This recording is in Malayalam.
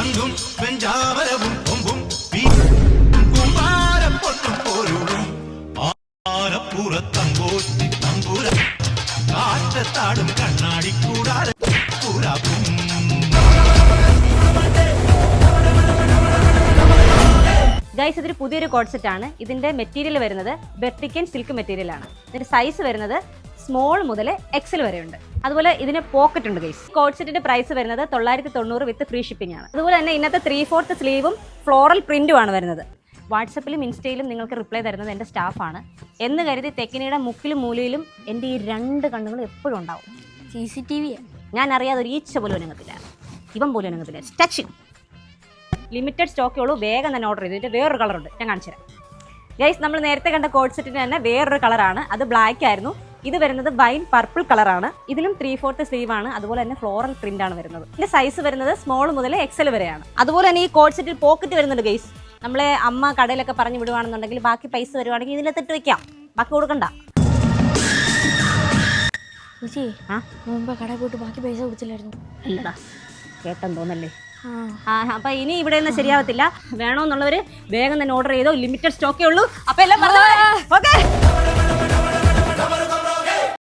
ശംഖും വെഞ്ചാമരവും കൊമ്പും കുമാരം പൊട്ടും പോരുളും ആരപ്പുറത്തമ്പോട്ടി തമ്പുര കാറ്റത്താടും കണ്ണാടിക്കൂടാര കൂടാക്കും. ഗൈസ് ഇതൊരു പുതിയൊരു കോഡ് സെറ്റ് ആണ്. ഇതിന്റെ മെറ്റീരിയൽ വരുന്നത് വെർട്ടിക്കൻ സിൽക്ക് മെറ്റീരിയൽ ആണ്. ഇതിന്റെ സൈസ് വരുന്നത് സ്മോൾ മുതൽ എക്സൽ വരെ ഉണ്ട്. അതുപോലെ ഇതിന് പോക്കറ്റ് ഉണ്ട് ഗൈസ്. കോഡ് സെറ്റിന്റെ പ്രൈസ് വരുന്നത് 990 വിത്ത് ഫ്രീ ഷിപ്പിംഗ് ആണ്. അതുപോലെ തന്നെ ഇന്നത്തെ 3/4 സ്ലീവും ഫ്ലോറൽ പ്രിന്റും ആണ് വരുന്നത്. വാട്സപ്പിലും ഇൻസ്റ്റയിലും നിങ്ങൾക്ക് റിപ്ലൈ തരുന്നത് എൻ്റെ സ്റ്റാഫാണ് എന്ന് കരുതി തെക്കിനിയുടെ മുക്കിലും മൂലയിലും എൻ്റെ ഈ 2 കണ്ണുകളും എപ്പോഴും ഉണ്ടാവും. CCTV ഞാൻ അറിയാതെ ഒരു ഈച്ച പോലും അനങ്ങത്തില്ല, ഇവൻ പോലും അനങ്ങത്തില്ല. ടച്ച് ലിമിറ്റഡ് സ്റ്റോക്കേ ഉള്ളൂ. വേഗം തന്നെ ഓർഡർ ചെയ്തു. ഇതിൻ്റെ വേറൊരു കളറുണ്ട്, ഞാൻ കാണിച്ചു തരാം ഗൈസ്. നമ്മൾ നേരത്തെ കണ്ട കോഡ് സെറ്റിന് തന്നെ വേറൊരു കളറാണ്, അത് ബ്ലാക്ക് ആയിരുന്നു. ഇത് വരുന്നത് വൈൻ പർപ്പിൾ കളറാണ്. ഇതിലും 3/4 സ്ലീവ് ആണ്. അതുപോലെ തന്നെ ഫ്ലോറൽ പ്രിന്റ് ആണ് വരുന്നത്. ഇതിന്റെ സൈസ് വരുന്നത് സ്മോൾ മുതൽ എക്സൽ വരെയാണ്. അതുപോലെ തന്നെ ഈ കോഡ് സെറ്റിൽ പോക്കറ്റ് വരുന്നുണ്ട് ഗൈസ്. നമ്മളെ അമ്മ കടയിലൊക്കെ പറഞ്ഞു വിടുവാണെന്നുണ്ടെങ്കിൽ ബാക്കി പൈസ വരുവാണെങ്കിൽ ഇതിനകത്തിട്ട് വെക്കാം, ബാക്കി കൊടുക്കണ്ട. മുമ്പ് കടയിൽ പോയിട്ട് ബാക്കി പൈസ കൊടുത്തില്ലായിരുന്നു. ഇല്ലടാ, കേട്ടെന്ന് തോന്നല്ലേ. അപ്പൊ ഇനി ഇവിടെ ഒന്നും ശരിയാവത്തില്ല. വേണമെന്നുള്ളവര് വേഗം തന്നെ ഓർഡർ ചെയ്തോ. ലിമിറ്റഡ് സ്റ്റോക്കേ ഉള്ളൂ. അപ്പൊ എല്ലാം